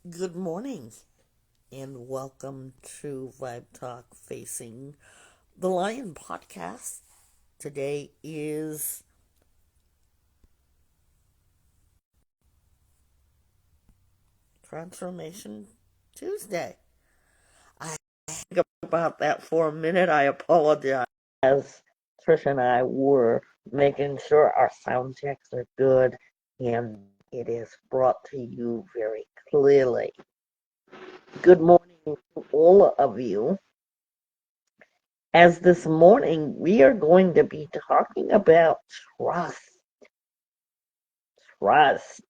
Good morning and welcome to Vibe Talk Facing the Lion podcast. Today is Transformation Tuesday. I think about that for a minute. I apologize. As Trish and I were making sure our sound checks are good and it is brought to you very clearly. Good morning to all of you. As this morning, we are going to be talking about trust. Trust.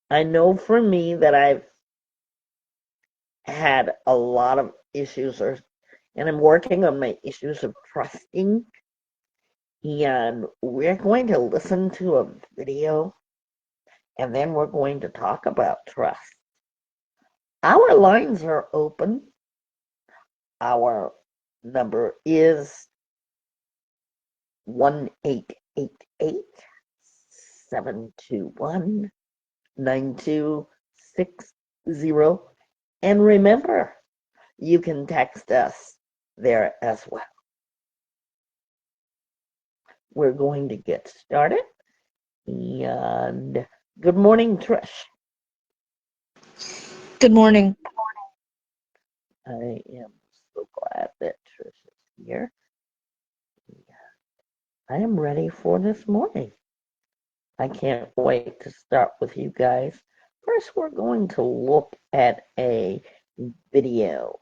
I know for me that I've had a lot of issues, and I'm working on my issues of trusting. And we're going to listen to a video, and then we're going to talk about trust. Our lines are open. Our number is 1-888-721-9260. And remember, you can text us there as well. We're going to get started. And good morning, Trish. Good morning. I am so glad that Trish is here. I am ready for this morning. I can't wait to start with you guys. First, we're going to look at a video,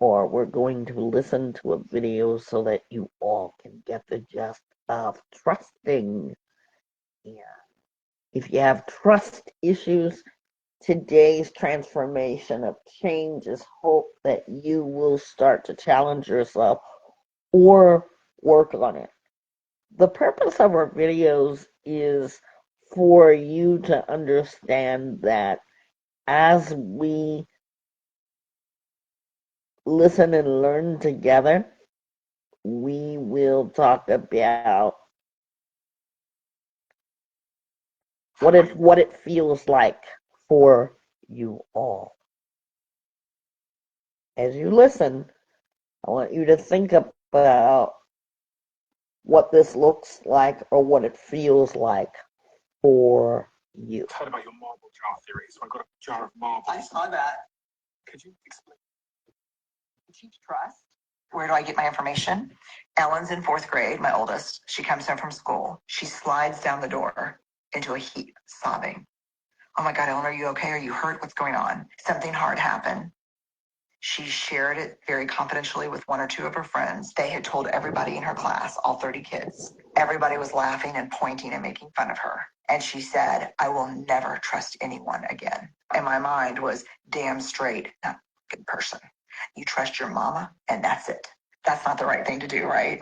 or we're going to listen to a video so that you all can get the gist of trusting. And if you have trust issues, today's transformation of change is hope that you will start to challenge yourself or work on it. The purpose of our videos is for you to understand that as we listen and learn together, we will talk about what it feels like for you all. As you listen, I want you to think about what this looks like or what it feels like for you. I've heard about your marble jar theory, so I got a jar of marbles. I saw that. Could you explain? Teach trust. Where do I get my information? Ellen's in fourth grade, my oldest. She comes home from school. She slides down the door into a heap, sobbing. Oh my God, Ellen, are you okay? Are you hurt? What's going on? Something hard happened. She shared it very confidentially with one or two of her friends. They had told everybody in her class, all 30 kids. Everybody was laughing and pointing and making fun of her. And she said, I will never trust anyone again. And my mind was, damn straight, not a good person. You trust your mama and that's it. That's not the right thing to do, right?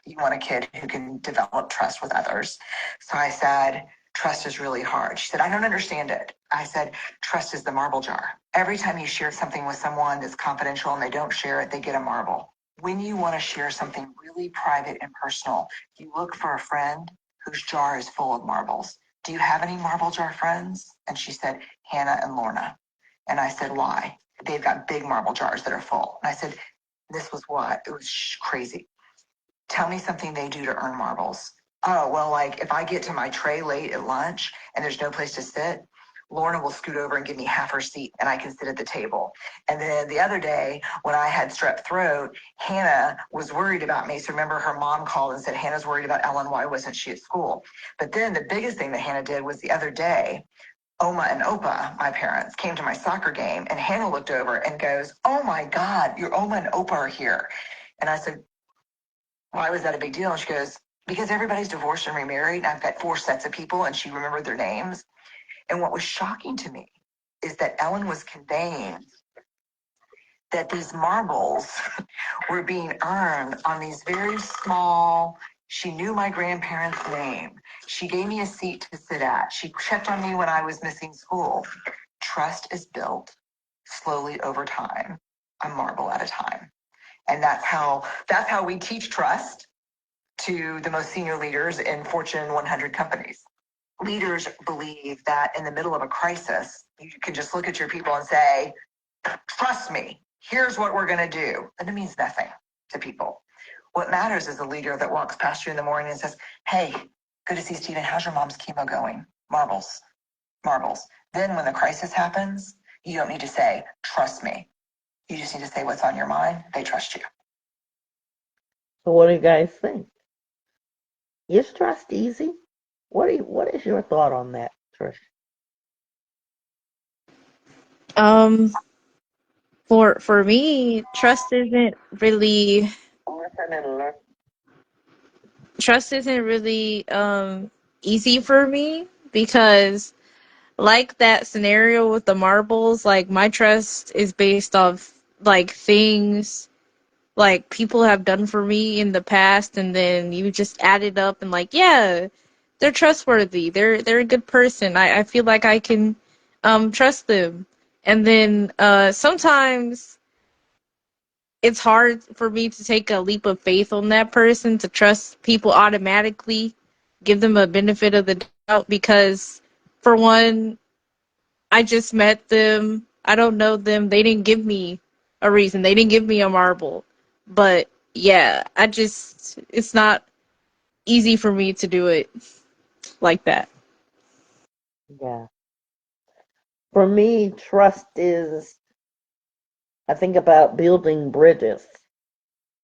You want a kid who can develop trust with others. So I said, trust is really hard. She said, I don't understand it. I said, trust is the marble jar. Every time you share something with someone that's confidential and they don't share it, they get a marble. When you want to share something really private and personal, you look for a friend whose jar is full of marbles. Do you have any marble jar friends? And she said, Hannah and Lorna. And I said, why? They've got big marble jars that are full. And I said, this was what? It was crazy. Tell me something they do to earn marbles. Oh, well, like if I get to my tray late at lunch and there's no place to sit, Lorna will scoot over and give me half her seat and I can sit at the table. And then the other day when I had strep throat, Hannah was worried about me. So remember her mom called and said, Hannah's worried about Ellen. Why wasn't she at school? But then the biggest thing that Hannah did was the other day, Oma and Opa, my parents, came to my soccer game and Hannah looked over and goes, oh my God, your Oma and Opa are here. And I said, why was that a big deal? And she goes, because everybody's divorced and remarried. And I've got 4 sets of people and she remembered their names. And what was shocking to me is that Ellen was conveying that these marbles were being earned on these very small, she knew my grandparents' name. She gave me a seat to sit at. She checked on me when I was missing school. Trust is built slowly over time, a marble at a time. And that's how we teach trust to the most senior leaders in Fortune 100 companies. leaders believe that in the middle of a crisis, you can just look at your people and say, trust me, here's what we're going to do. And it means nothing to people. What matters is the leader that walks past you in the morning and says, hey, good to see Stephen. How's your mom's chemo going? Marbles, marbles. Then when the crisis happens, you don't need to say, trust me. You just need to say what's on your mind. They trust you. So what do you guys think? Is trust easy? What is your thought on that, Trish? For me, trust isn't really easy for me because like that scenario with the marbles, like my trust is based off like things like people have done for me in the past, and then you just add it up and like, yeah, they're trustworthy. They're a good person. I feel like I can trust them. And then sometimes it's hard for me to take a leap of faith on that person, to trust people automatically, give them a benefit of the doubt, because for one, I just met them. I don't know them. They didn't give me a reason. They didn't give me a marble. But yeah, it's not easy for me to do it like that. Yeah. For me, trust is, I think about building bridges.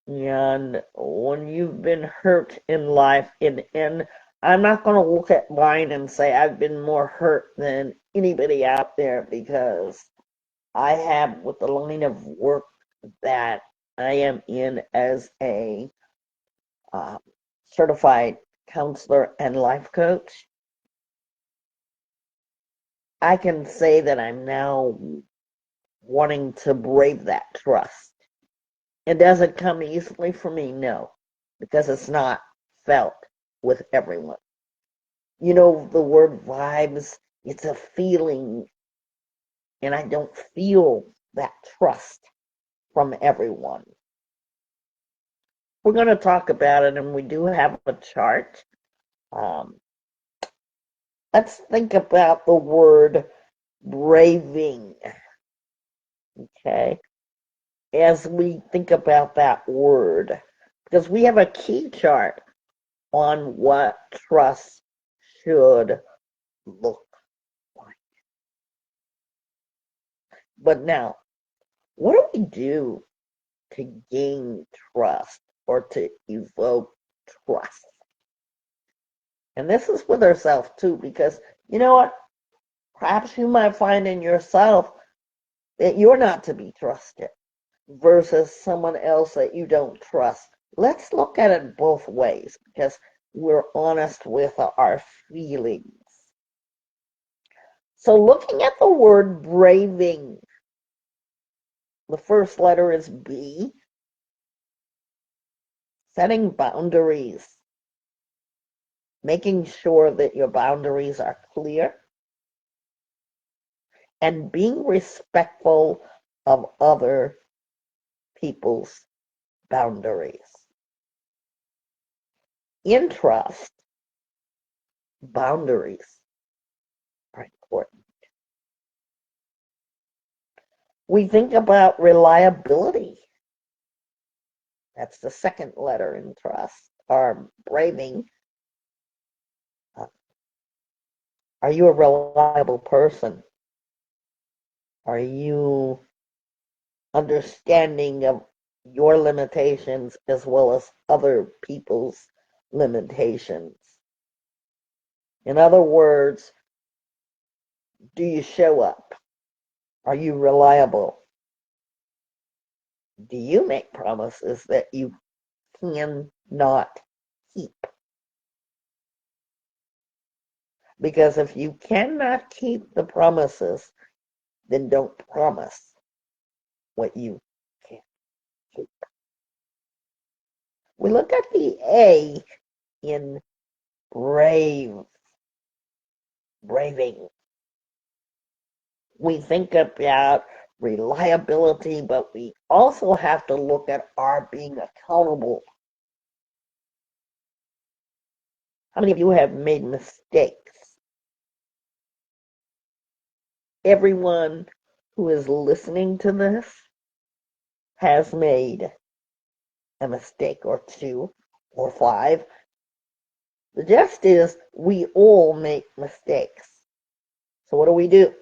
And when you've been hurt in life, and I'm not going to look at mine and say I've been more hurt than anybody out there, because I have, with the line of work that I am in as a uh, certified counselor and life coach, I can say that I'm now wanting to brave that trust. It doesn't come easily for me, no, because it's not felt with everyone. You know, the word vibes, it's a feeling, and I don't feel that trust from everyone. We're going to talk about it, and we do have a chart. Um, let's think about the word braving, okay? As we think about that word, because we have a key chart on what trust should look like. But now, what do we do to gain trust or to evoke trust? And this is with ourselves too, because you know what? Perhaps you might find in yourself that you're not to be trusted versus someone else that you don't trust. Let's look at it both ways, because we're honest with our feelings. So looking at the word braving, the first letter is B. Setting boundaries, making sure that your boundaries are clear, and being respectful of other people's boundaries. In trust, boundaries are important. We think about reliability. That's the second letter in trust, or braving. Are you a reliable person? Are you understanding of your limitations as well as other people's limitations? In other words, do you show up? Are you reliable? Do you make promises that you cannot keep? Because if you cannot keep the promises, then don't promise what you can't keep. We look at the A in braving. We think about reliability, but we also have to look at our being accountable. How many of you have made mistakes everyone who is listening to this has made a mistake or two or five. The gist is we all make mistakes. So what do?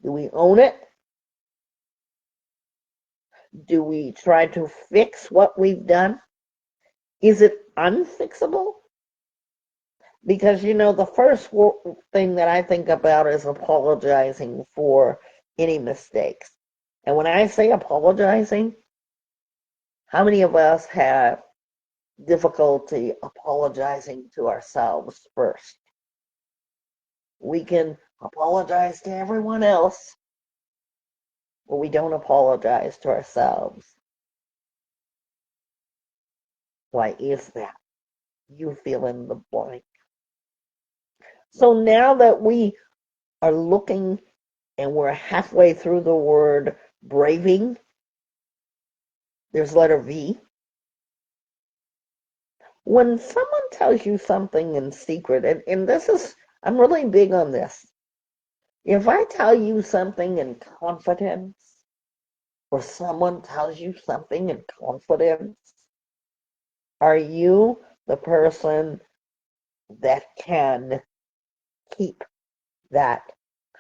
Do we own it? Do we try to fix what we've done? Is it unfixable? Because, the first thing that I think about is apologizing for any mistakes. And when I say apologizing, how many of us have difficulty apologizing to ourselves first? We can apologize to everyone else, but we don't apologize to ourselves. Why is that? You fill in the blank. So now that we are looking and we're halfway through the word braving, there's letter V. When someone tells you something in secret, and this is, I'm really big on this. If I tell you something in confidence, or someone tells you something in confidence, are you the person that can keep that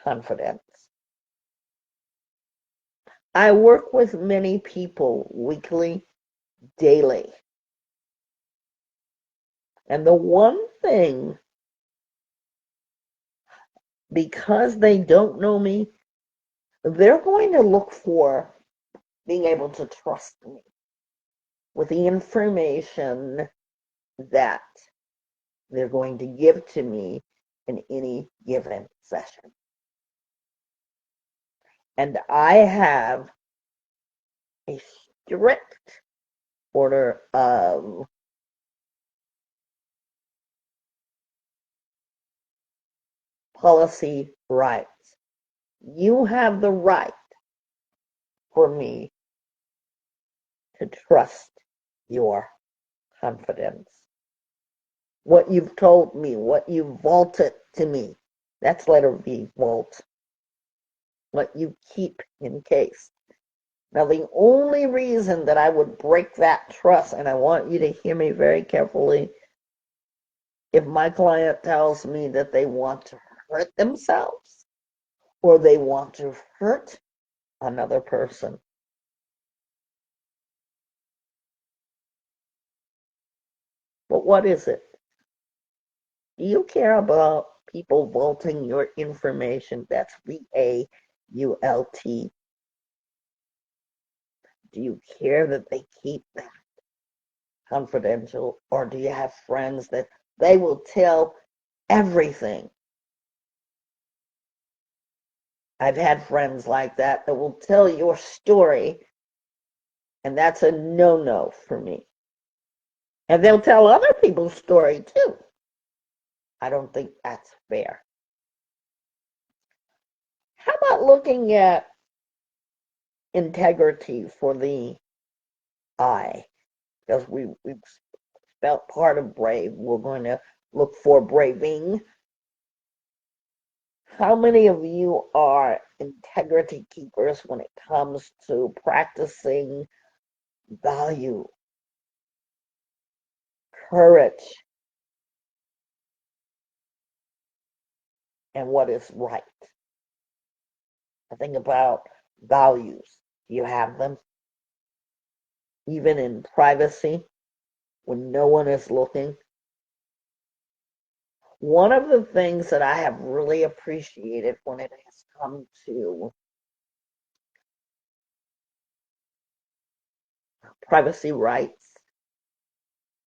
confidence? I work with many people weekly, daily. And the one thing, because they don't know me, they're going to look for being able to trust me with the information that they're going to give to me in any given session. And I have a strict order of policy rights. You have the right for me to trust your confidence. What you've told me, what you've vaulted to me, that's letter V, vault. What you keep in case. Now, the only reason that I would break that trust, and I want you to hear me very carefully, if my client tells me that they want to hurt themselves or they want to hurt another person. But what is it? Do you care about people vaulting your information? That's VAULT. Do you care that they keep that confidential? Or do you have friends that they will tell everything? I've had friends like that that will tell your story, and that's a no-no for me. And they'll tell other people's story too. I don't think that's fair. How about looking at integrity for the I? Because we've spelled part of brave. We're going to look for braving. How many of you are integrity keepers when it comes to practicing value, courage, and what is right? I think about values. Do you have them? Even in privacy, when no one is looking? One of the things that I have really appreciated when it has come to privacy rights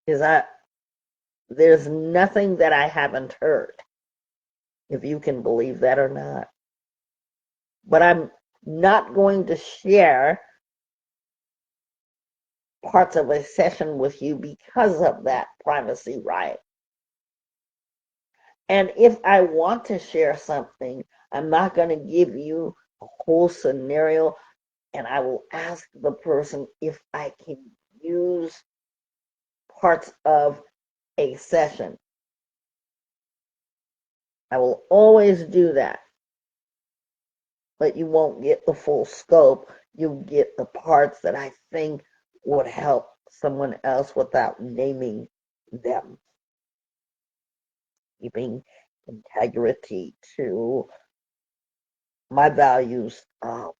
is that there's nothing that I haven't heard, if you can believe that or not. But I'm not going to share parts of a session with you because of that privacy right. And if I want to share something, I'm not going to give you a whole scenario, and I will ask the person if I can use parts of a session. I will always do that. but you won't get the full scope. You'll get the parts that I think would help someone else without naming them. Keeping integrity to my values of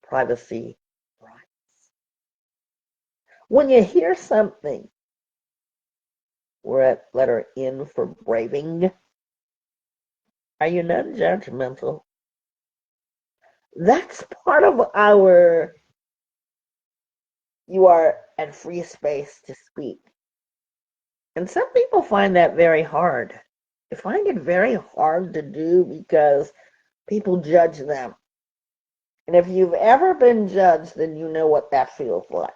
privacy rights. When you hear something, we're at letter N for braving. Are you non-judgmental? That's part of our you are at free space to speak. And some people find that very hard. They find it very hard to do because people judge them. And if you've ever been judged, then you know what that feels like.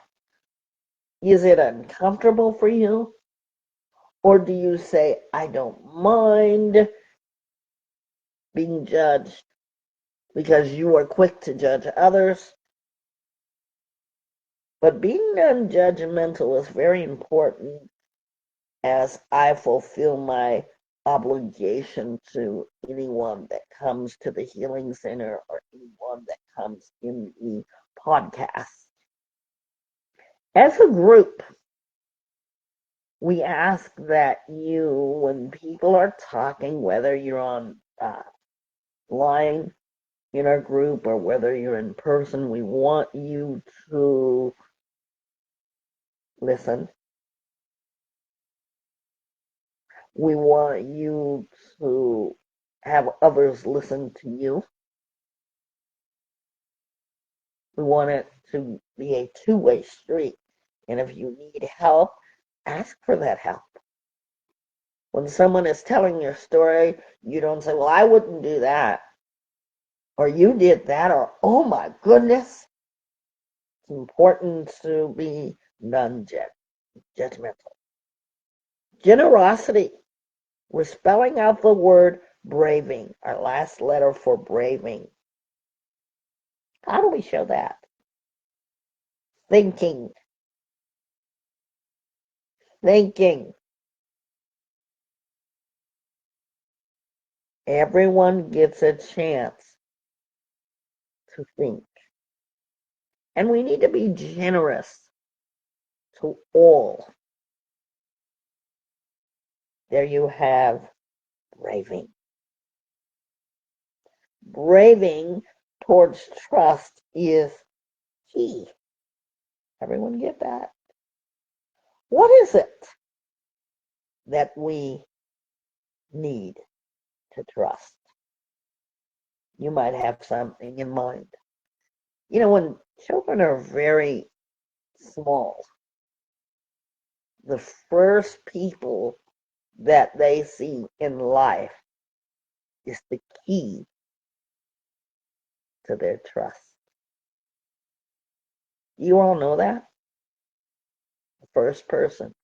Is it uncomfortable for you? Or do you say, I don't mind being judged because you are quick to judge others? But being non-judgmental is very important as I fulfill my obligation to anyone that comes to the Healing Center or anyone that comes in the podcast. As a group, we ask that you, when people are talking, whether you're on line in our group or whether you're in person, we want you to listen. We want you to have others listen to you. We want it to be a two-way street. And if you need help, ask for that help. When someone is telling your story, you don't say, well, I wouldn't do that. Or you did that, or oh my goodness. It's important to be non-judgmental. Generosity. We're spelling out the word braving, our last letter for braving. How do we show that? Thinking. Everyone gets a chance to think. And we need to be generous to all. There you have braving. Braving towards trust is key. Everyone get that? What is it that we need to trust? You might have something in mind. You know, when children are very small, the first people that they see in life is the key to their trust. You all know that? The first person.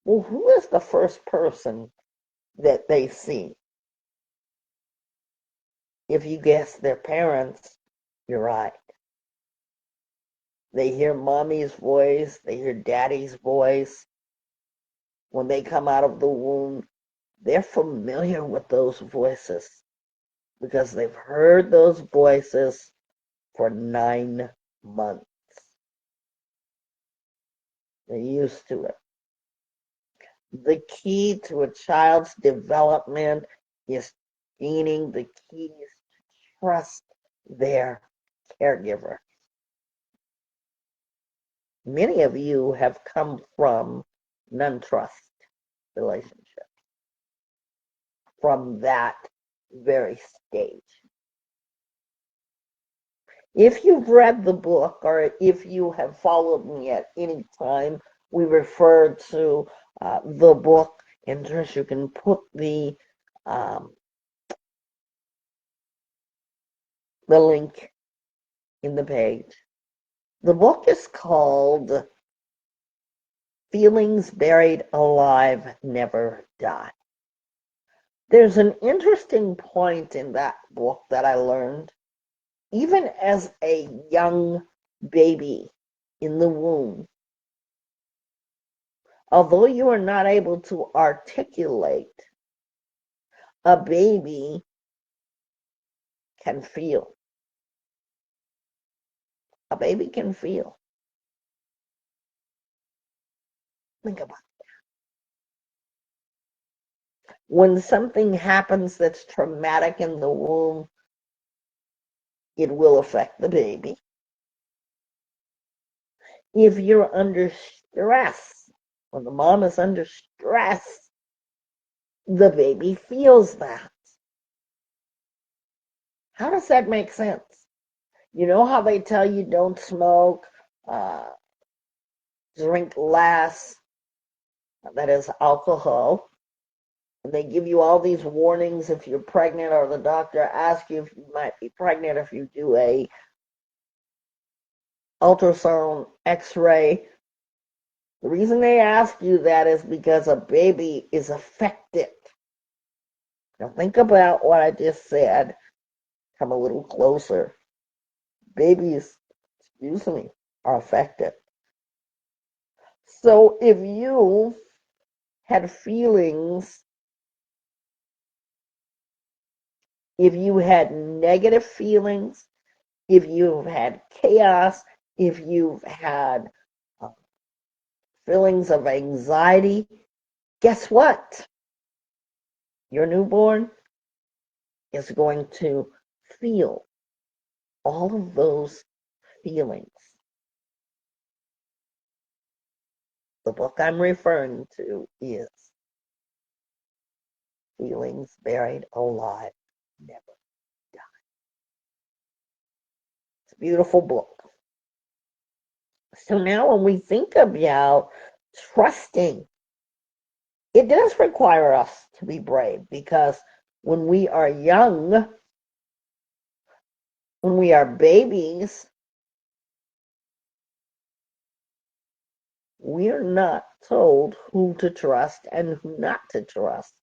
Well, who is the first person that they see? If you guess their parents, you're right. They hear mommy's voice, they hear daddy's voice. When they come out of the womb, they're familiar with those voices because they've heard those voices for 9 months. They're used to it. The key to a child's development is gaining the keys to trust their caregiver. Many of you have come from non-trust relationships from that very stage. If you've read the book or if you have followed me at any time, we refer to the book, and Trish, you can put the link in the page. The book is called Feelings Buried Alive Never Die. There's an interesting point in that book that I learned. Even as a young baby in the womb, although you are not able to articulate, a baby can feel. A baby can feel. Think about it. When something happens that's traumatic in the womb, it will affect the baby. If you're under stress, when the mom is under stress, the baby feels that. How does that make sense? You know how they tell you don't smoke, drink less, that is alcohol. And they give you all these warnings if you're pregnant, or the doctor asks you if you might be pregnant if you do a ultrasound, x-ray. The reason they ask you that is because a baby is affected. Now think about what I just said. Come a little closer. Babies, excuse me, are affected. So if you had feelings, if you had negative feelings, if you've had chaos, if you've had feelings of anxiety, guess what? Your newborn is going to feel all of those feelings. The book I'm referring to is Feelings Buried Alive, Never Die. It's a beautiful book. So now when we think about trusting, it does require us to be brave, because when we are young, when we are babies, we're not told who to trust and who not to trust.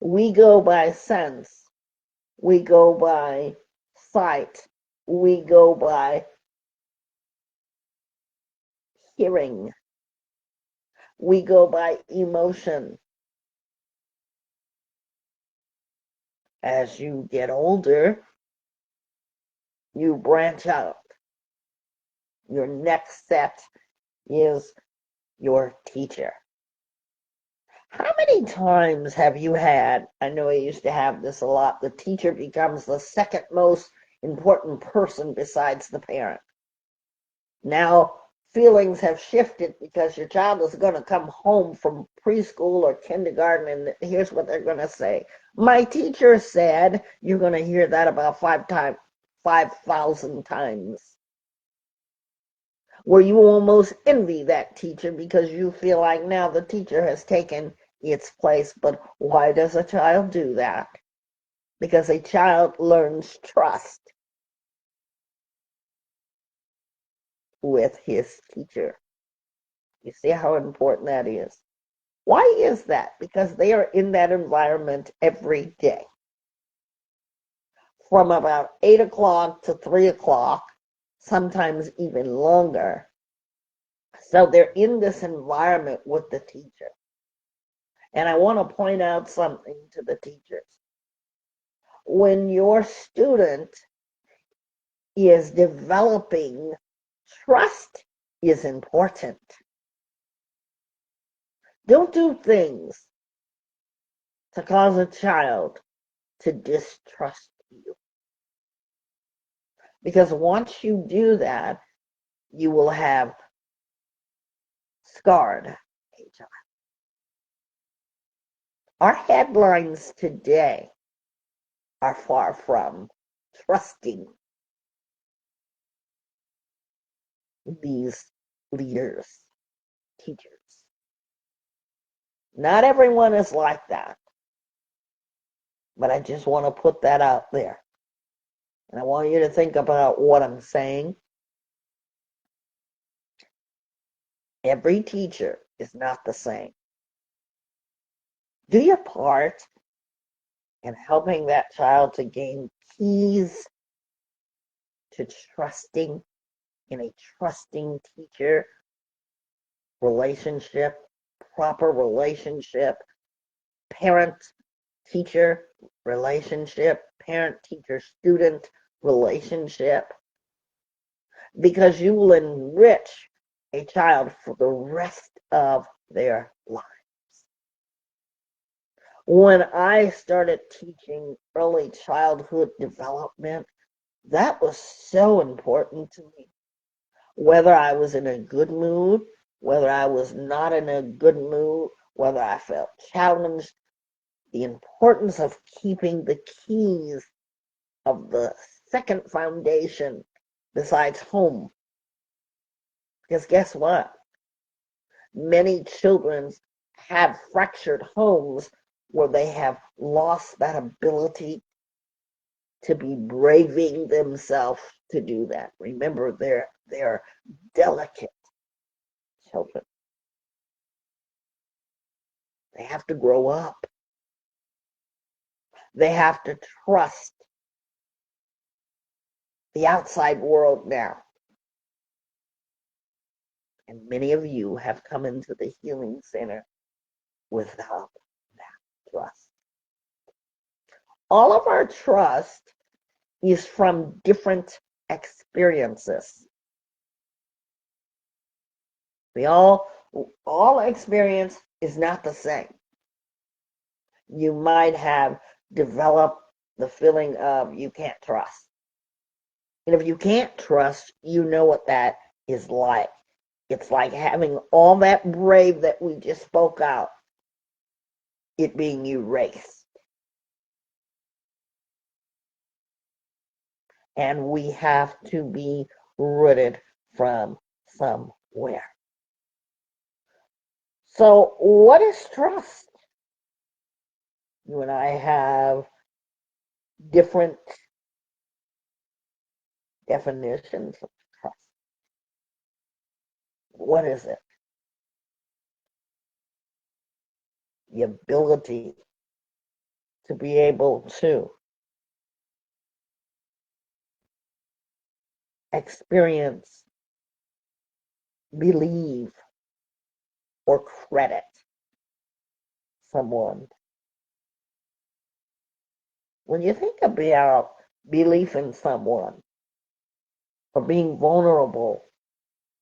We go by sense. We go by sight. We go by hearing. We go by emotion. As you get older, you branch out. Your next set is your teacher. How many times have you had, I know I used to have this a lot, the teacher becomes the second most important person besides the parent. Now, feelings have shifted because your child is going to come home from preschool or kindergarten, and here's what they're going to say. My teacher said, you're going to hear that about 5,000 times. Where you almost envy that teacher because you feel like now the teacher has taken its place. But why does a child do that? Because a child learns trust with his teacher. You see how important that is? Why is that? Because they are in that environment every day. From about 8 o'clock to 3 o'clock, sometimes even longer. So they're in this environment with the teacher. And I want to point out something to the teachers. When your student is developing, trust is important. Don't do things to cause a child to distrust you. Because once you do that, you will have scarred a child. Our headlines today are far from trusting these leaders, teachers. Not everyone is like that, but I just want to put that out there. And I want you to think about what I'm saying. Every teacher is not the same. Do your part in helping that child to gain keys to trusting in a trusting teacher relationship, proper relationship, parent-teacher relationship, parent-teacher-student relationship, because you will enrich a child for the rest of their life. When I started teaching early childhood development, that was so important to me. Whether I was in a good mood, whether I was not in a good mood, whether I felt challenged, the importance of keeping the keys of the second foundation besides home. Because guess what? Many children have fractured homes where they have lost that ability to be braving themselves to do that. Remember, they're delicate children. They have to grow up. They have to trust the outside world now. And many of you have come into the healing center without that trust. All of our trust is from different experiences. All experience is not the same. You might have developed the feeling of you can't trust. And if you can't trust, you know what that is like. It's like having all that brave that we just spoke out, it being erased. And we have to be rooted from somewhere. So what is trust? You and I have different definitions of trust. What is it? The ability to be able to experience, believe, or credit someone. When you think about belief in someone, or being vulnerable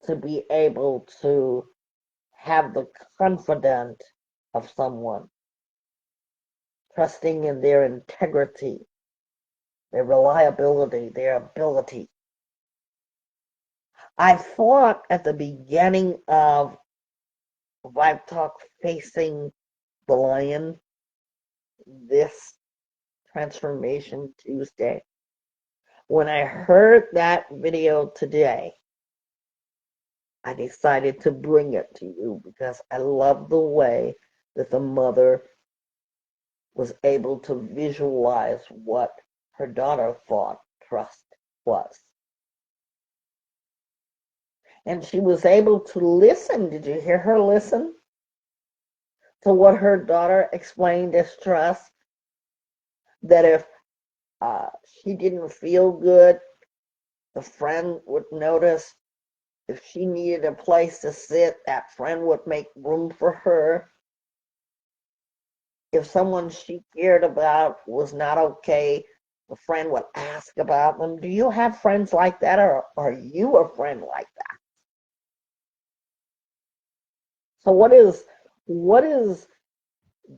to be able to have the confidence of someone, trusting in their integrity, their reliability, their ability. I thought at the beginning of Vibetalk Facing the Lion, this Transformation Tuesday, when I heard that video today, I decided to bring it to you because I love the way that the mother was able to visualize what her daughter thought trust was. And she was able to listen. Did you hear her listen to what her daughter explained as trust? That if she didn't feel good, the friend would notice. If she needed a place to sit, that friend would make room for her. If someone she cared about was not okay, the friend would ask about them. Do you have friends like that, or are you a friend like that? So what is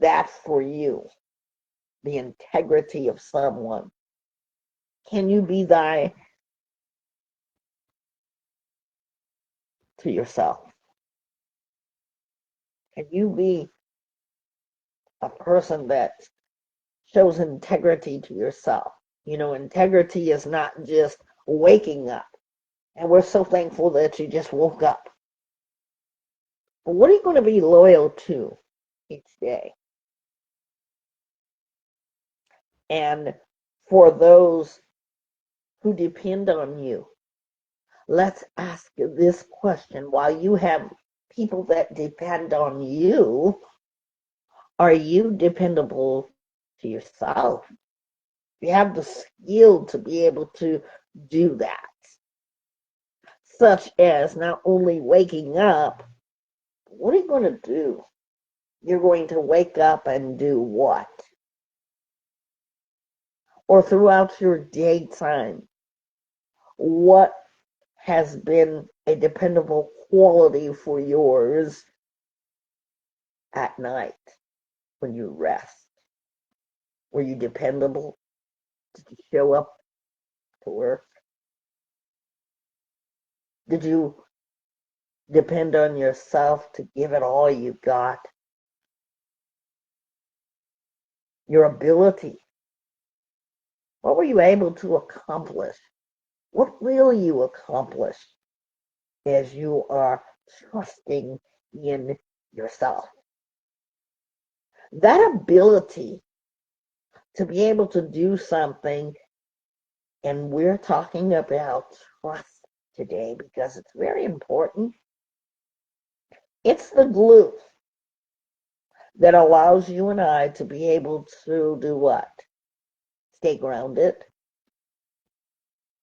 that for you? The integrity of someone. Can you be thy to yourself? Can you be a person that shows integrity to yourself? You know, integrity is not just waking up. And we're so thankful that you just woke up. But what are you going to be loyal to each day? And for those who depend on you, let's ask this question. While you have people that depend on you, are you dependable to yourself? You have the skill to be able to do that. Such as not only waking up, what are you going to do? You're going to wake up and do what? or throughout your daytime, what has been a dependable quality for yours at night when you rest? Were you dependable? Did you show up to work? Did you depend on yourself to give it all you got? Your ability. What were you able to accomplish? What will you accomplish as you are trusting in yourself? That ability to be able to do something, and we're talking about trust today because it's very important. It's the glue that allows you and I to be able to do what? Stay grounded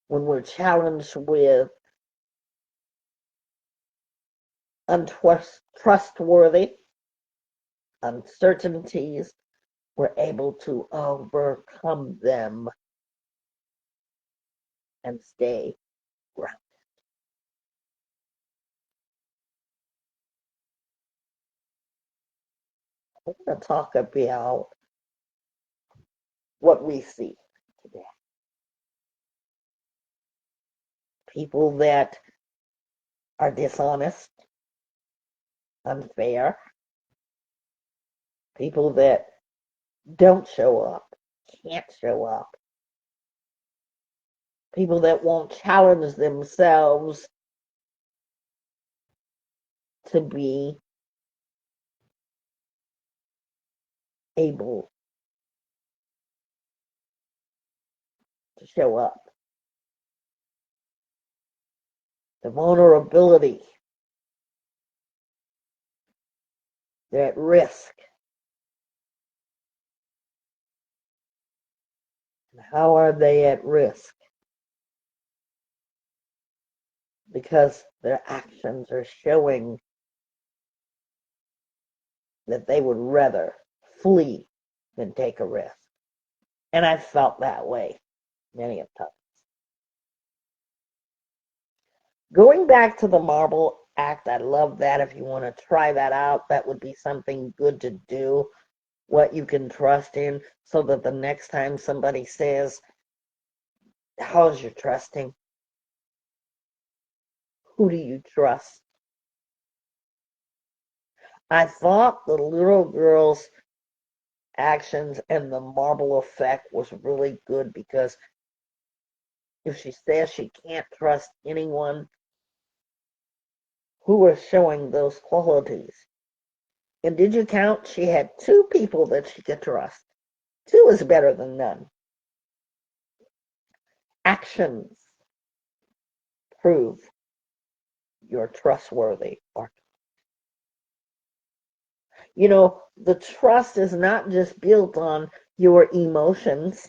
when we're challenged with untrustworthy uncertainties. We're able to overcome them and stay grounded. We're going to talk about what we see today. People that are dishonest, unfair, people that don't show up, can't show up, people that won't challenge themselves to be able to show up. The vulnerability, they're at risk. And how are they at risk? Because their actions are showing that they would rather flee than take a risk. And I felt that way many a time. Going back to the marble act, I love that. If you want to try that out, that would be something good to do, what you can trust in, so that the next time somebody says, how's your trusting? Who do you trust? I thought the little girl's actions and the marble effect was really good, because if she says she can't trust anyone, who are showing those qualities? And did you count? She had two people that she could trust. Two is better than none. Actions prove you're trustworthy. You know, the trust is not just built on your emotions.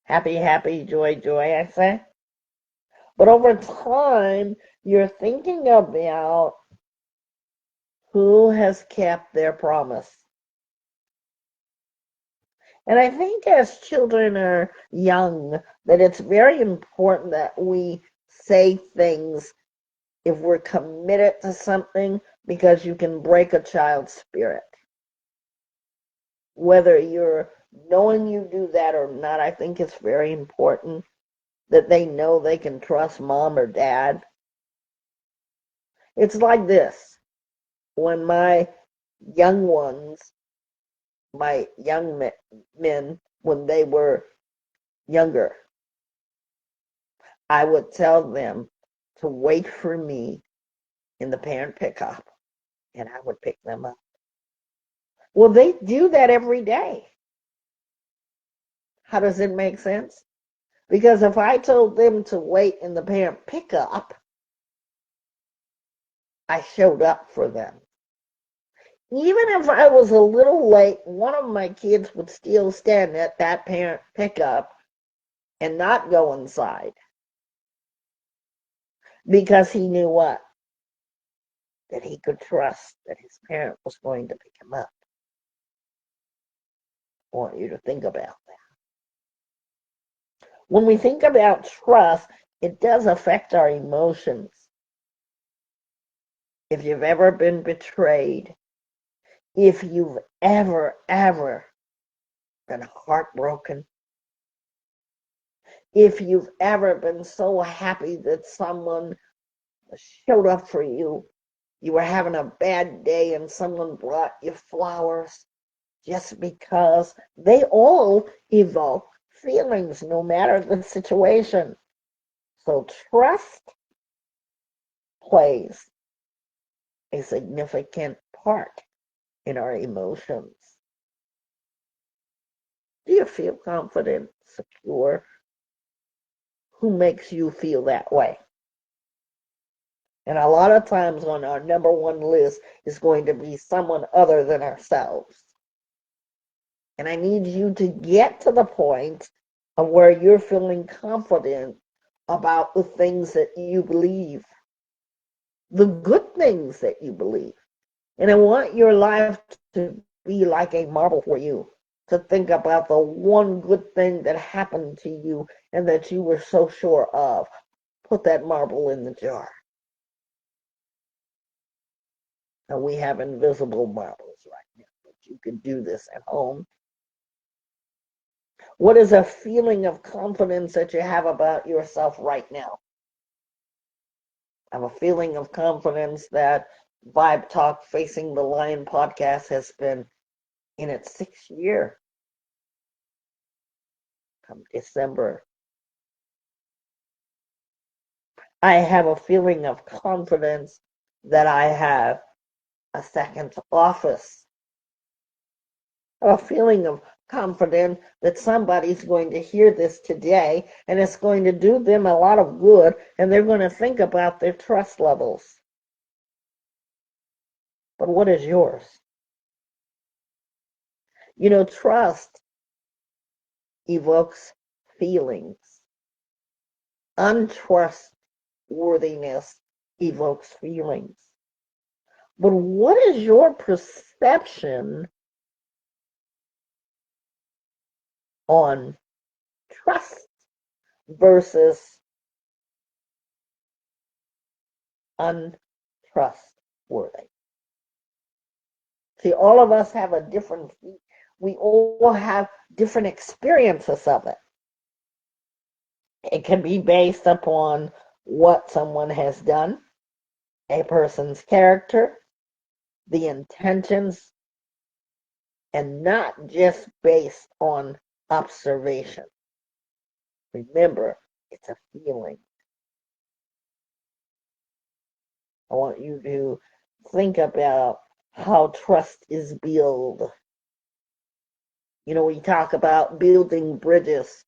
Happy, happy, joy, joy, I say. But over time, you're thinking about who has kept their promise. And I think as children are young, that it's very important that we say things if we're committed to something, because you can break a child's spirit. Whether you're knowing you do that or not, I think it's very important that they know they can trust mom or dad. It's like this. When my young ones, my young men, when they were younger, I would tell them to wait for me in the parent pickup, and I would pick them up. Well, they do that every day. How does it make sense? Because if I told them to wait in the parent pickup, I showed up for them. Even if I was a little late, one of my kids would still stand at that parent pickup and not go inside, because he knew what? That he could trust that his parent was going to pick him up. I want you to think about that. When we think about trust, it does affect our emotions. If you've ever been betrayed, if you've ever been heartbroken, if you've ever been so happy that someone showed up for you, you were having a bad day and someone brought you flowers, just because they all evoke feelings no matter the situation. So trust plays a significant part in our emotions. Do you feel confident, secure? Who makes you feel that way? And a lot of times on our number one list is going to be someone other than ourselves. And I need you to get to the point of where you're feeling confident about the things that you believe, the good things that you believe. And I want your life to be like a marble for you, to think about the one good thing that happened to you and that you were so sure of. Put that marble in the jar. And we have invisible marbles right now, but you can do this at home. What is a feeling of confidence that you have about yourself right now? I have a feeling of confidence that Vibe Talk Facing the Lion podcast has been in its 6th year. Come December, I have a feeling of confidence that I have a second office. A feeling of confidence that somebody's going to hear this today and it's going to do them a lot of good and they're going to think about their trust levels. But what is yours? You know, trust evokes feelings. Untrustworthiness evokes feelings. But what is your perception on trust versus untrustworthy? See, all of us have a different, we all have different experiences of it. It can be based upon what someone has done, a person's character, the intentions, and not just based on observation. Remember, it's a feeling. I want you to think about how trust is built. You know, we talk about building bridges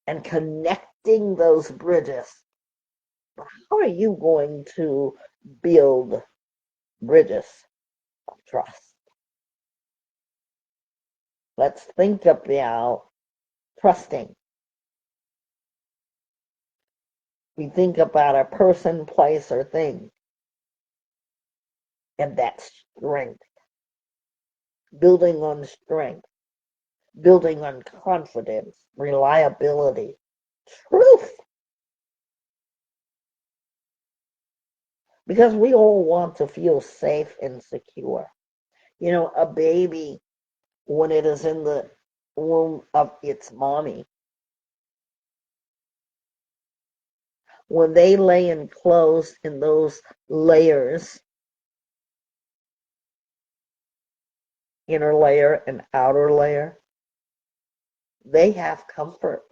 and connecting those bridges. How are you going to build bridges of trust? Let's think about trusting. We think about a person, place, or thing, and that's strength. Building on strength, building on confidence, reliability, truth. Because we all want to feel safe and secure. You know, a baby, when it is in the womb of its mommy, when they lay enclosed in those layers, inner layer and outer layer, they have comfort.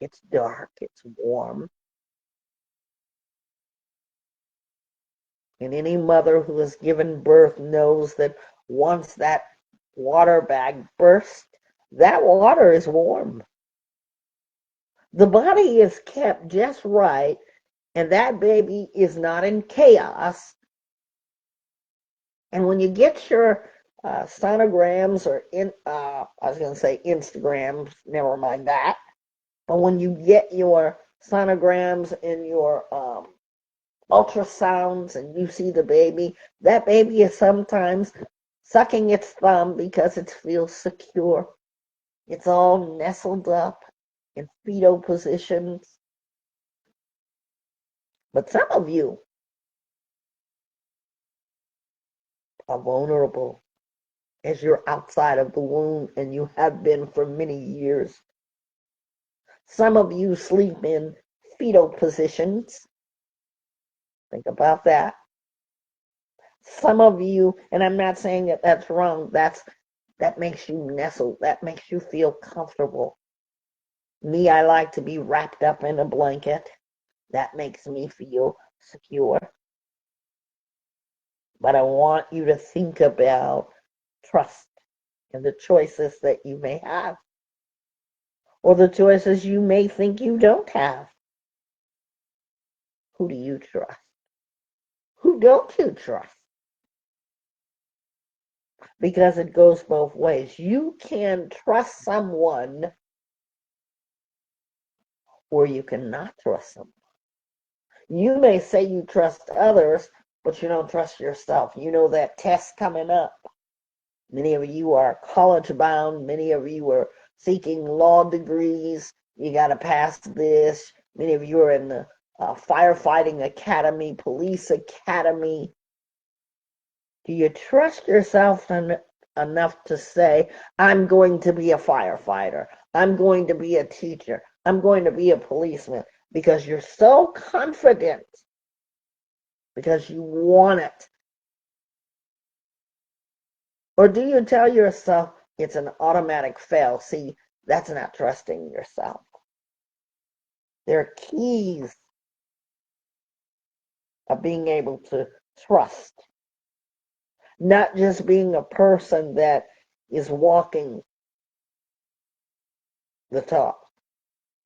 It's dark, it's warm. And any mother who has given birth knows that once that water bag bursts, that water is warm. The body is kept just right, and that baby is not in chaos. And when you get your sonograms or I was going to say Instagrams, never mind that. But when you get your sonograms and your ultrasounds and you see the baby, that baby is sometimes sucking its thumb because it feels secure. It's all nestled up in fetal positions. But some of you are vulnerable as you're outside of the womb, and you have been for many years. Some of you sleep in fetal positions. Think about that. Some of you, and I'm not saying that that's wrong, that makes you nestle, that makes you feel comfortable. Me, I like to be wrapped up in a blanket. That makes me feel secure. But I want you to think about trust and the choices that you may have, or the choices you may think you don't have. Who do you trust? Who don't you trust? Because it goes both ways. You can trust someone, or you cannot trust someone. You may say you trust others, but you don't trust yourself. You know that test coming up. Many of you are college bound. Many of you are seeking law degrees. You got to pass this. Many of you are in the firefighting academy, police academy. Do you trust yourself enough to say, I'm going to be a firefighter, I'm going to be a teacher, I'm going to be a policeman, because you're so confident, because you want it? Or do you tell yourself it's an automatic fail? See, that's not trusting yourself. There are keys of being able to trust, not just being a person that is walking the talk.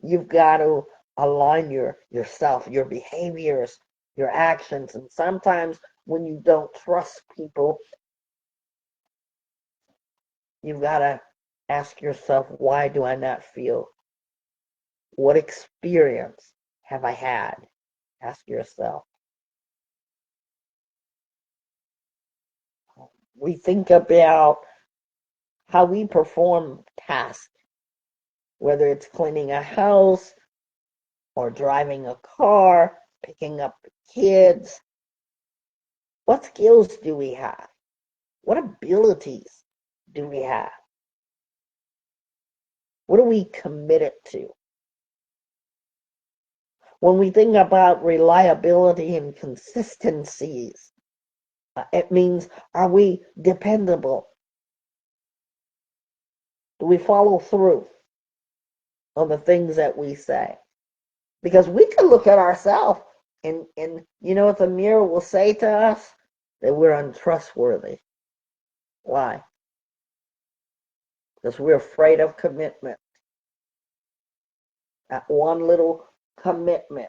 You've got to align yourself, your behaviors, your actions. And sometimes when you don't trust people, you've got to ask yourself, why do I not feel? What experience have I had? Ask yourself. We think about how we perform tasks, whether it's cleaning a house or driving a car, picking up the kids. What skills do we have? What abilities do we have? What are we committed to? When we think about reliability and consistencies, it means, are we dependable? Do we follow through on the things that we say? Because we can look at ourselves and you know what the mirror will say to us? That we're untrustworthy. Why? Because we're afraid of commitment. That one little commitment.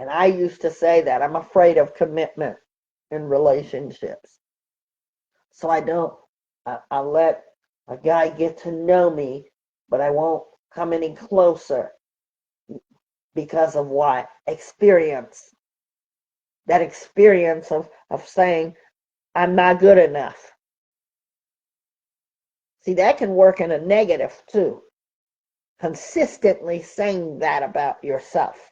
And I used to say that I'm afraid of commitment in relationships. So I let a guy get to know me, but I won't come any closer because of why? Experience. That experience of saying, I'm not good enough. See, that can work in a negative too. Consistently saying that about yourself.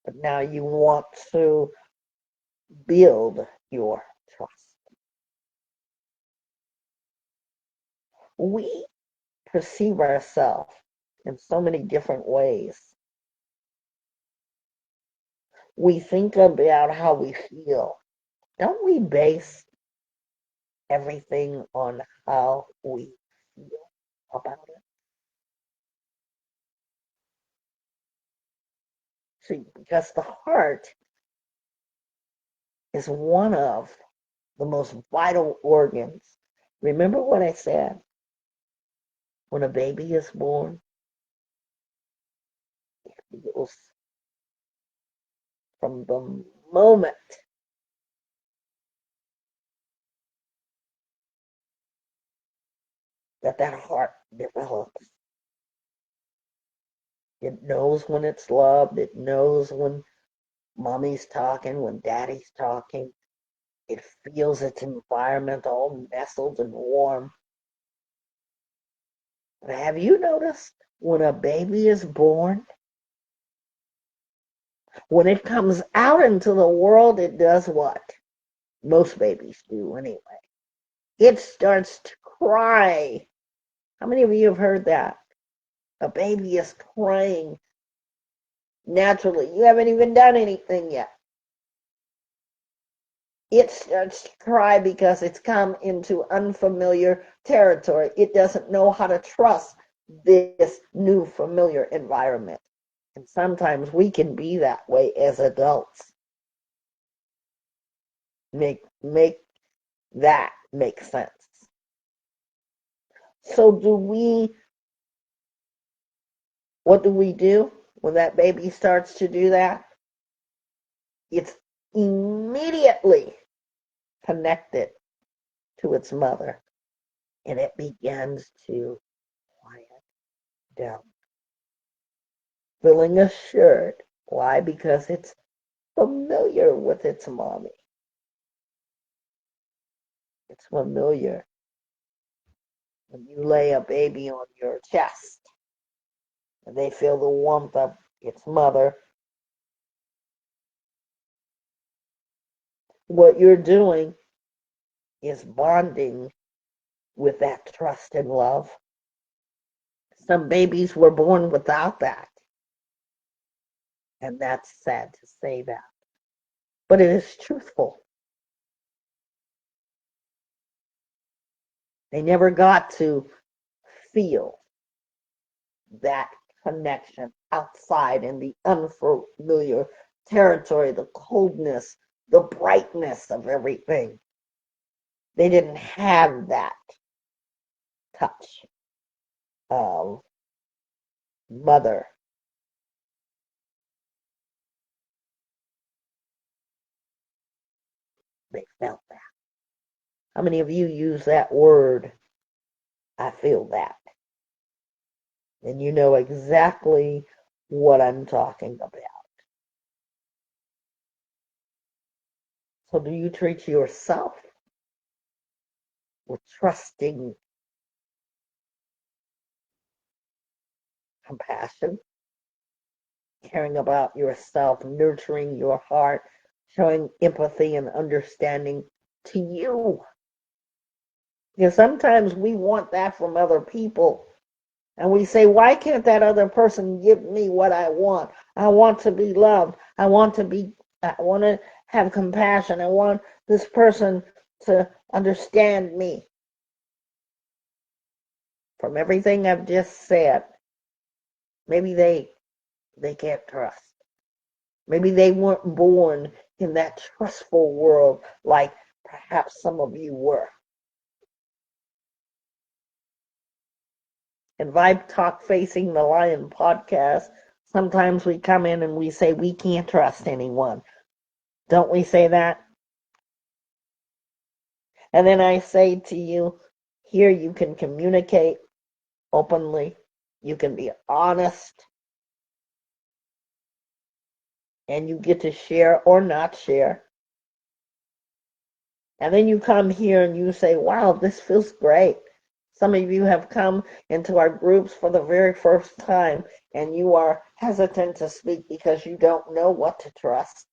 But now you want to build your trust. We perceive ourselves in so many different ways. We think about how we feel. Don't we base everything on how we feel about it? See, because the heart is one of the most vital organs. Remember what I said? When a baby is born, it feels from the moment that heart develops. It knows when it's loved. It knows when mommy's talking, when daddy's talking. It feels its environment all nestled and warm. But have you noticed when a baby is born, when it comes out into the world, it does what? Most babies do anyway. It starts to cry. How many of you have heard that? A baby is crying naturally. You haven't even done anything yet. It starts to cry because it's come into unfamiliar territory. It doesn't know how to trust this new familiar environment. And sometimes we can be that way as adults. Make that make sense. So what do we do when that baby starts to do that? It's immediately connected to its mother, and it begins to quiet down, feeling assured. Why? Because it's familiar with its mommy. It's familiar. When you lay a baby on your chest and they feel the warmth of its mother, what you're doing is bonding with that trust and love. Some babies were born without that. And that's sad to say that. But it is truthful. They never got to feel that connection outside in the unfamiliar territory, the coldness, the brightness of everything. They didn't have that touch of mother. They felt that. How many of you use that word? I feel that. And you know exactly what I'm talking about. So do you treat yourself with trusting compassion, caring about yourself, nurturing your heart, showing empathy and understanding to you? Because sometimes we want that from other people. And we say, why can't that other person give me what I want? I want to be loved. I want to have compassion. I want this person to understand me. From everything I've just said, maybe they can't trust. Maybe they weren't born in that trustful world like perhaps some of you were. In Vibe Talk Facing the Lion podcast, sometimes we come in and we say we can't trust anyone. Don't we say that? And then I say to you, here you can communicate openly, you can be honest, and you get to share or not share. And then you come here and you say, wow, this feels great. Some of you have come into our groups for the very first time and you are hesitant to speak because you don't know what to trust.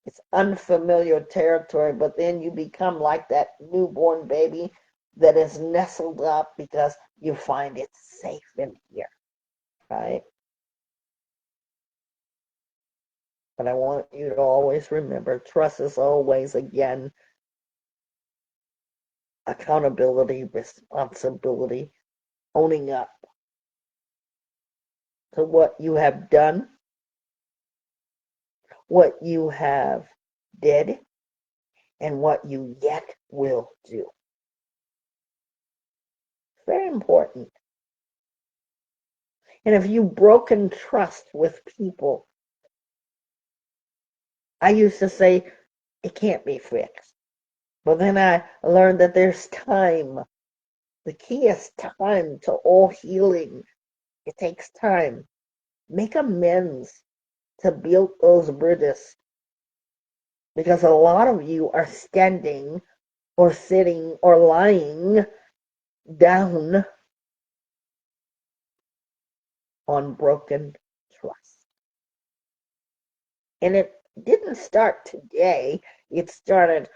It's unfamiliar territory, but then you become like that newborn baby that is nestled up because you find it safe in here, right? But I want you to always remember, trust is always, again, accountability, responsibility, owning up to what you have done, what you have did, and what you yet will do. Very important. And if you've broken trust with people, I used to say it can't be fixed. But then I learned that there's time. The key is time to all healing. It takes time. Make amends to build those bridges. Because a lot of you are standing or sitting or lying down on broken trust. And it didn't start today. It started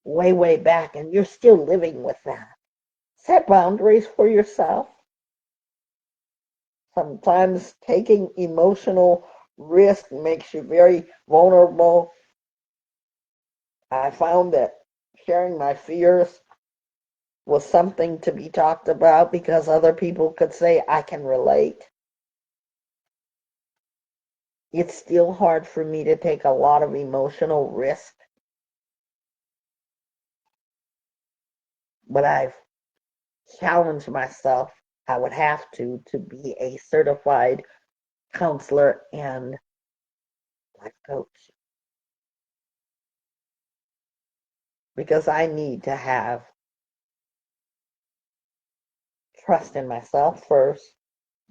way, way back, and you're still living with that. Set boundaries for yourself. Sometimes taking emotional risk makes you very vulnerable. I found that sharing my fears was something to be talked about because other people could say, I can relate. It's still hard for me to take a lot of emotional risk, but I've challenged myself. I would have to be a certified counselor and life coach because I need to have trust in myself first,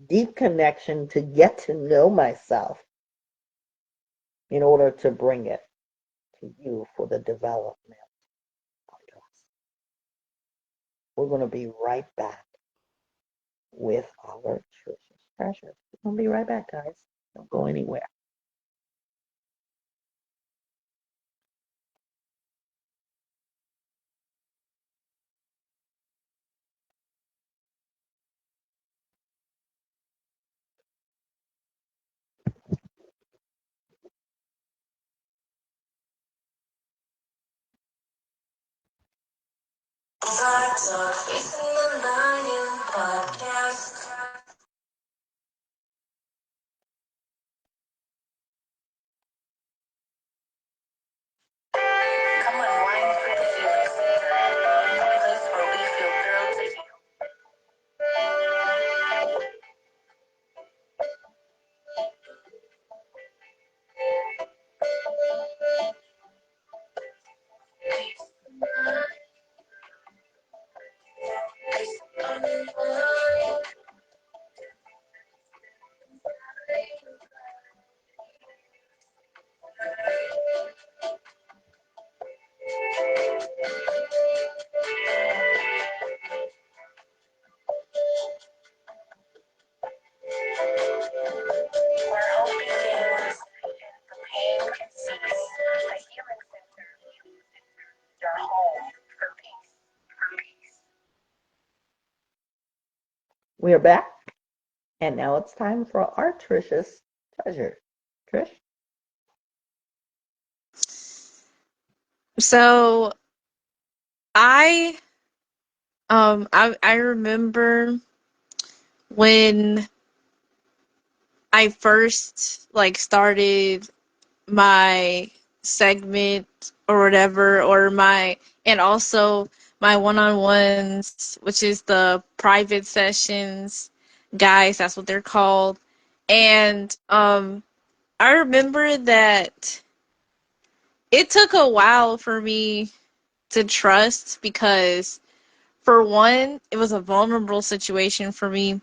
deep connection to get to know myself in order to bring it to you for the development of trust. We're going to be right back with our Trish's Treasure. We're going to be right back, guys. Don't go anywhere. Vibetalkfacingthelion podcast. Come unwind with the Healing Center, a place where we feel thrilled to heal. Where hope begins and the pain can cease. The Healing Center, your home for peace. We are back, and now it's time for our Trish's Treasure. Trish? So I remember when I first like started my segment or whatever, or my, and also my one-on-ones, which is the private sessions, guys, that's what they're called. And I remember that it took a while for me to trust because, for one, it was a vulnerable situation for me,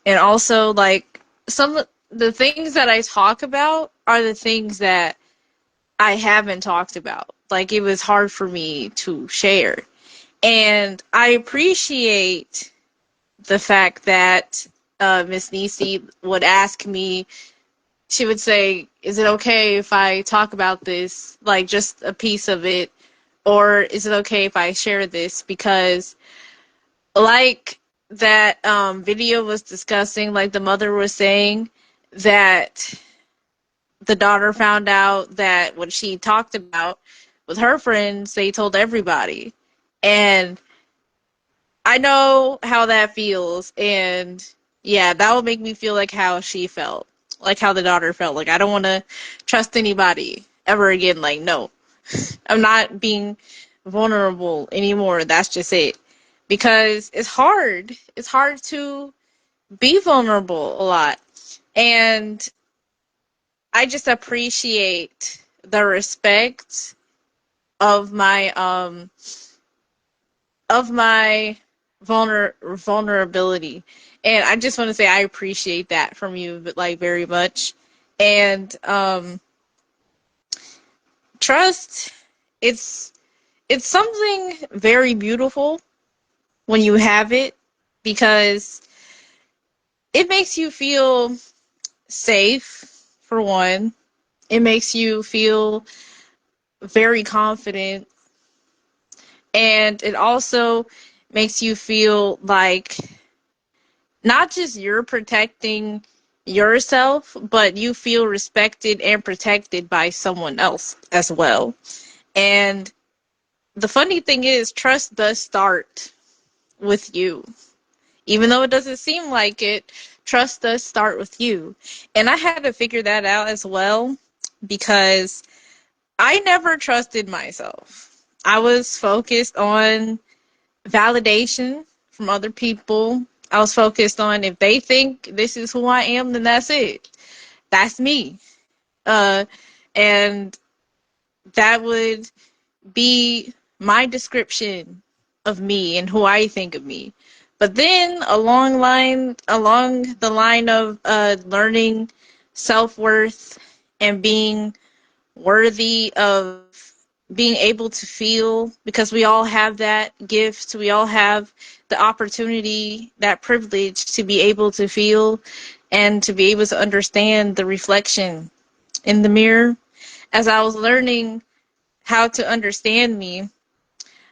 and also like some of the things that I talk about are the things that I haven't talked about. Like, it was hard for me to share. And I appreciate the fact that Miss Nisi would ask me, she would say, is it okay if I talk about this, like just a piece of it? Or is it okay if I share this? Because, like that video was discussing, like the mother was saying, that the daughter found out that what she talked about with her friends, they told everybody. And I know how that feels. And yeah, that would make me feel like how she felt, like how the daughter felt. Like, I don't want to trust anybody ever again. Like, no, I'm not being vulnerable anymore. That's just it. Because it's hard. It's hard to be vulnerable a lot. And I just appreciate the respect of my vulnerability. And I just want to say I appreciate that from you, but like very much. And trust it's it's something very beautiful when you have it, because it makes you feel safe, for one. It makes you feel very confident, and it also makes you feel like not just you're protecting yourself, but you feel respected and protected by someone else as well. And the funny thing is, trust does start with you. Even though it doesn't seem like it, trust does start with you. And I had to figure that out as well, because I never trusted myself. I was focused on validation from other people. I was focused on, if they think this is who I am, then that's it. That's me. Uh, and that would be my description of me and who I think of me. But then along the line of learning self-worth and being worthy of being able to feel, because we all have that gift, we all have the opportunity, that privilege to be able to feel and to be able to understand the reflection in the mirror. As I was learning how to understand me,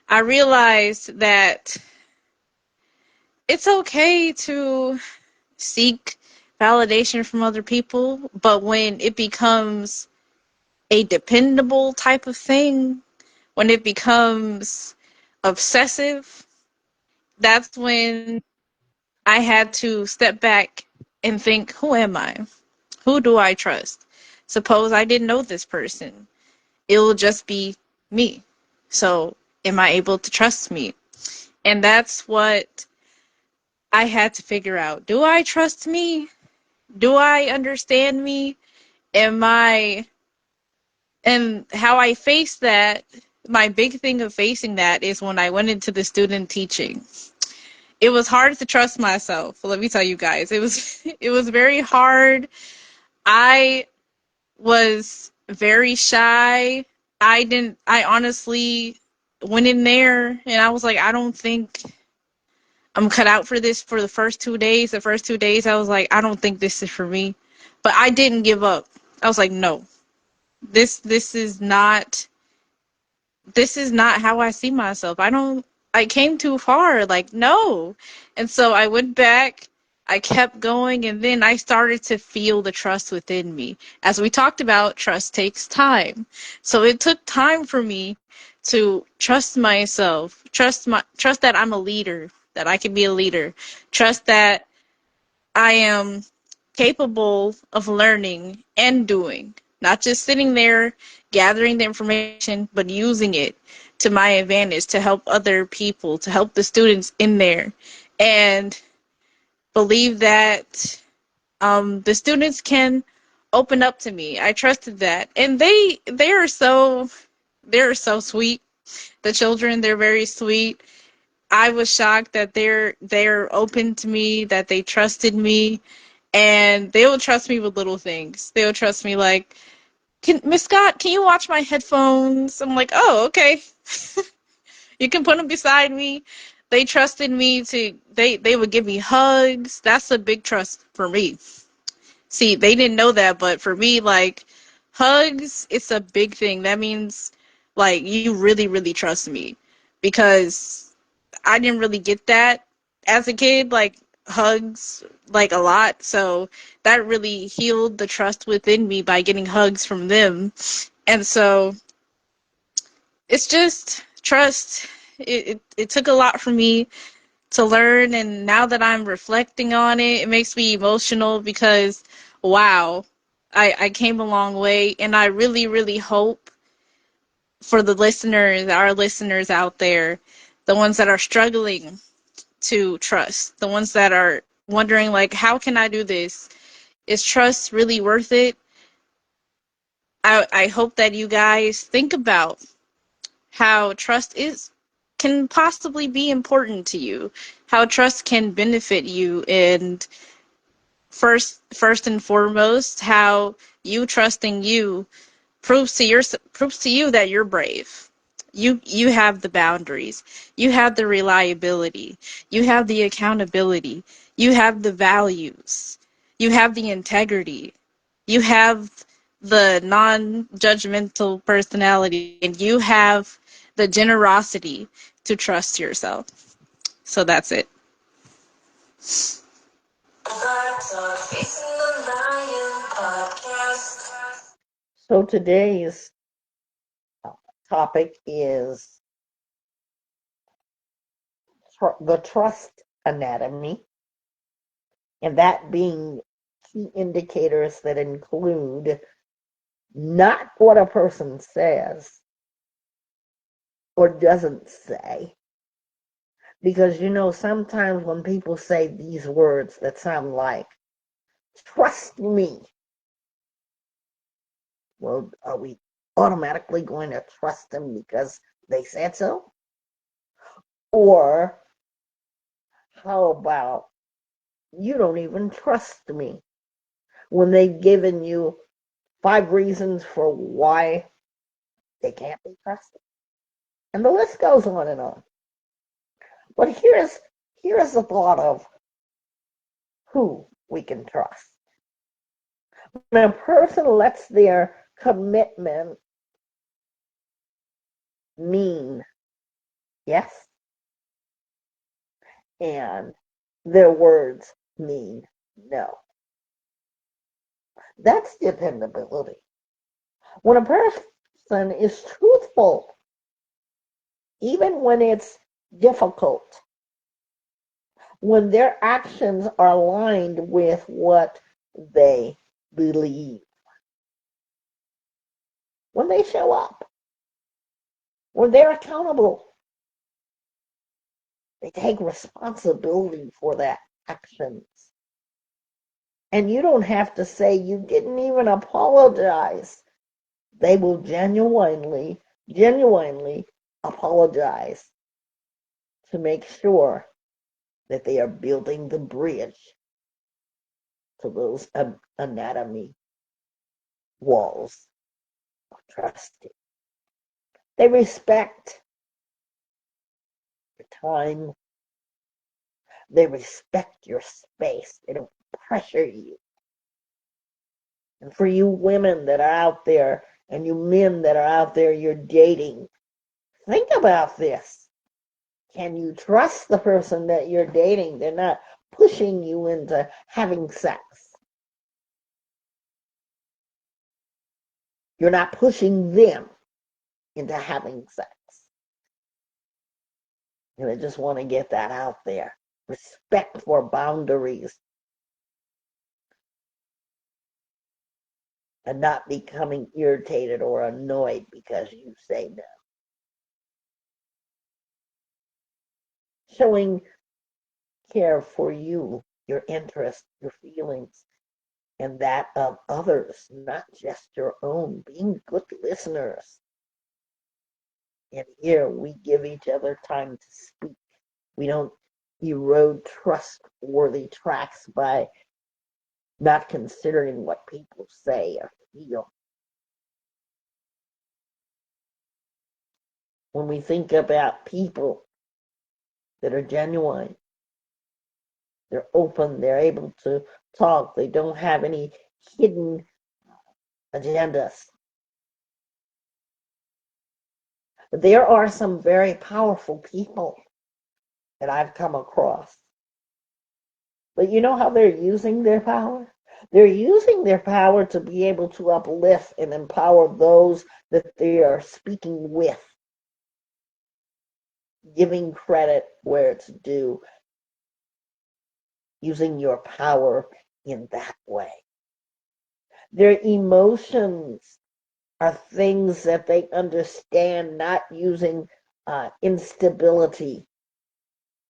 I realized that it's okay to seek validation from other people, but when it becomes a dependable type of thing, when it becomes obsessive, that's when I had to step back and think, who am I? Who do I trust? Suppose I didn't know this person. It will just be me. So, am I able to trust me? And that's what I had to figure out. Do I trust me? Do I understand me? Am I, and how I face that, my big thing of facing that is when I went into the student teaching. It was hard to trust myself. Let me tell you guys, it was it was very hard. I was very shy. I honestly went in there and I was like, I don't think I'm cut out for this. For the first 2 days. The first 2 days I was like, I don't think this is for me. But I didn't give up. I was like, no. This is not, this is not how I see myself. I came too far. Like, no. And so I went back, I kept going, and then I started to feel the trust within me. As we talked about, trust takes time. So it took time for me to trust myself, trust that I'm a leader, that I can be a leader, trust that I am capable of learning and doing, not just sitting there gathering the information, but using it to my advantage to help other people, to help the students in there, and believe that the students can open up to me. I trusted that, and they're so sweet. The children, they're very sweet. I was shocked that they're open to me, that they trusted me, and they will trust me with little things. They will trust me like, "Can Miss Scott, can you watch my headphones?" I'm like, "Oh, okay." You can put them beside me. They trusted me to. They would give me hugs. That's a big trust for me. See, they didn't know that, but for me, like, hugs, it's a big thing. That means like you really, really trust me, because I didn't really get that as a kid, like hugs, like a lot. So that really healed the trust within me by getting hugs from them. And so it's just trust. It took a lot for me to learn. And now that I'm reflecting on it, it makes me emotional because, wow, I came a long way. And I really, really hope for the listeners, our listeners out there, the ones that are struggling to trust, the ones that are wondering, like, how can I do this? Is trust really worth it? I hope that you guys think about how trust can possibly be important to you, how trust can benefit you, and first and foremost, how you trusting you proves to you that you're brave. You have the boundaries. You have the reliability. You have the accountability. You have the values. You have the integrity. You have the non-judgmental personality, and you have the generosity to trust yourself. So that's it. So today's topic is the trust anatomy, and that being key indicators that include not what a person says or doesn't say. Because sometimes when people say these words that sound like, trust me, well, are we automatically going to trust them because they said so? Or how about you don't even trust me when they've given you 5 reasons for why they can't be trusted? And the list goes on and on. But here's the thought of who we can trust. When a person lets their commitment mean yes, and their words mean no. That's dependability. When a person is truthful, even when it's difficult, when their actions are aligned with what they believe, when they show up, when they're accountable, they take responsibility for their actions. And you don't have to say you didn't even apologize. They will genuinely apologize to make sure that they are building the bridge to those anatomy walls of trusting. They respect your time. They respect your space. They don't pressure you. And for you women that are out there and you men that are out there you're dating, think about this. Can you trust the person that you're dating? They're not pushing you into having sex. You're not pushing them into having sex. And I just want to get that out there. Respect for boundaries and not becoming irritated or annoyed because you say no. Showing care for you, your interests, your feelings, and that of others, not just your own. Being good listeners. And here we give each other time to speak. We don't erode trustworthy tracks by not considering what people say or feel. When we think about people that are genuine, they're open, they're able to talk, they don't have any hidden agendas. There are some very powerful people that I've come across. But you know how they're using their power? They're using their power to be able to uplift and empower those that they are speaking with, giving credit where it's due, using your power in that way. Their emotions are things that they understand, not using instability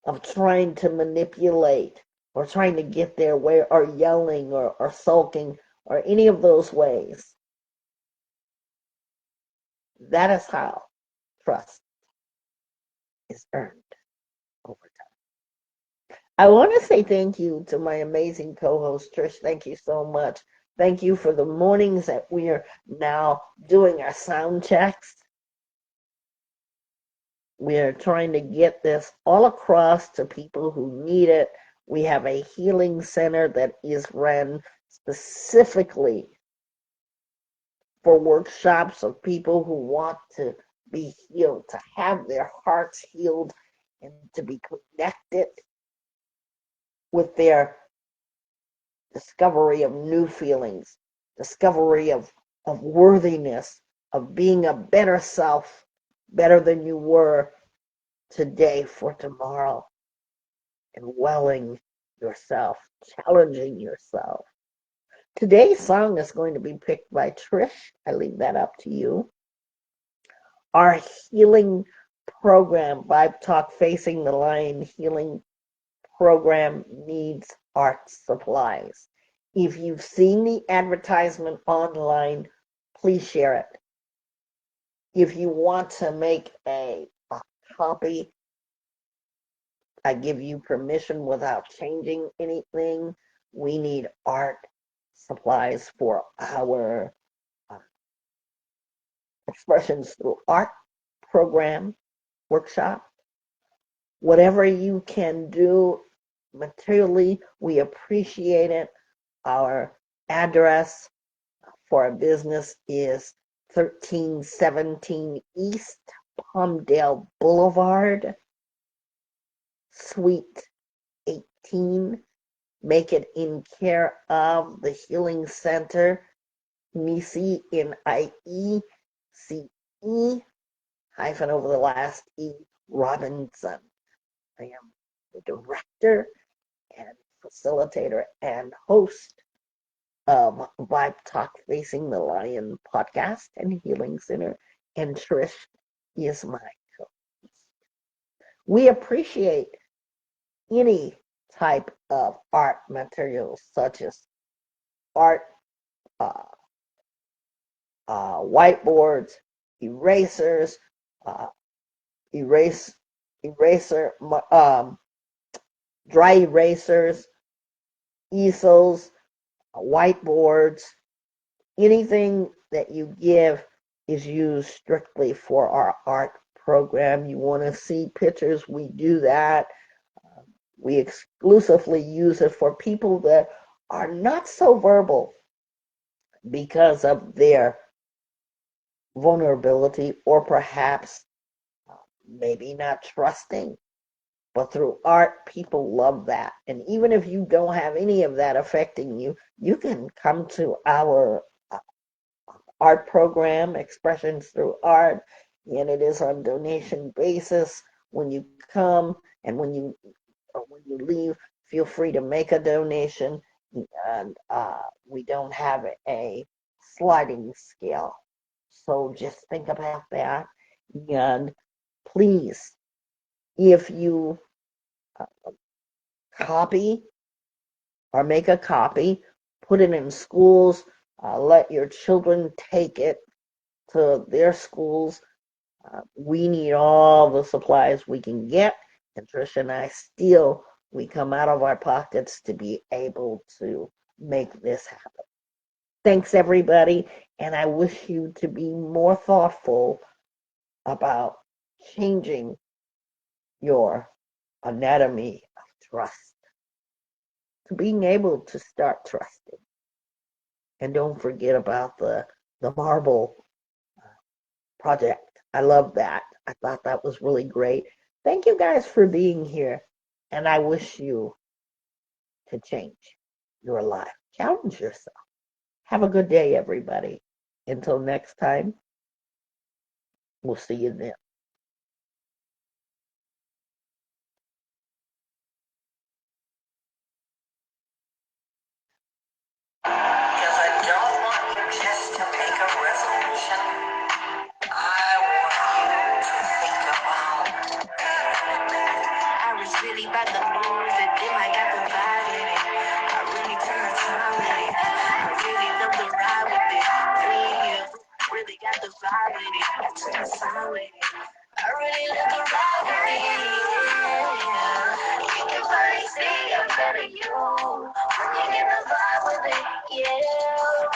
of trying to manipulate or trying to get their way or yelling or sulking or any of those ways. That is how trust is earned over time. I want to say thank you to my amazing co-host, Trish. Thank you so much. Thank you for the mornings that we are now doing our sound checks. We are trying to get this all across to people who need it. We have a healing center that is run specifically for workshops of people who want to be healed, to have their hearts healed, and to be connected with their discovery of new feelings, discovery of worthiness, of being a better self, better than you were today for tomorrow, and welling yourself, challenging yourself. Today's song is going to be picked by Trish. I leave that up to you. Our healing program, Vibe Talk Facing the Lion healing program, needs art supplies. If you've seen the advertisement online, please share it. If you want to make a copy, I give you permission without changing anything. We need art supplies for our expressions through art program workshop. Whatever you can do materially, we appreciate it. Our address for our business is 1317 East Palmdale Boulevard, Suite 18. Make it in care of the Healing Center, Nisi, N-I-E-C-E, hyphen over the last E, Robinson. I am the director and facilitator and host of Vibe Talk Facing the Lion podcast and Healing Center, and Trish is my co-host. We appreciate any type of art materials such as art, uh, whiteboards, erasers, uh, eraser, dry erasers, easels, whiteboards. Anything that you give is used strictly for our art program. You want to see pictures, we do that. We exclusively use it for people that are not so verbal because of their vulnerability, or perhaps maybe not trusting. But through art, people love that. And even if you don't have any of that affecting you, you can come to our art program, Expressions Through Art, and it is on donation basis. When you come and when you leave, feel free to make a donation. And we don't have a sliding scale. So just think about that. And please, if you copy or make a copy, put it in schools, let your children take it to their schools. We need all the supplies we can get, and Trish and I we come out of our pockets to be able to make this happen. Thanks, everybody, and I wish you to be more thoughtful about changing your anatomy of trust to being able to start trusting. And don't forget about the marble project. I love that. I thought that was really great. Thank you guys for being here, and I wish you to change your life. Challenge yourself. Have a good day, everybody. Until next time, we'll see you then. Because I don't want you just to make a resolution. I want you to think about. I was really about to lose it, then I got the vibe in it. I really took my time with it. I really love the ride with it. 3 years, really got the vibe with it. I took my time with it. I really love the ride with it. Yeah. You can finally see a better you when you get the vibe with it. Yeah.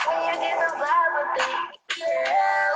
When you get the vibe with it. Yeah.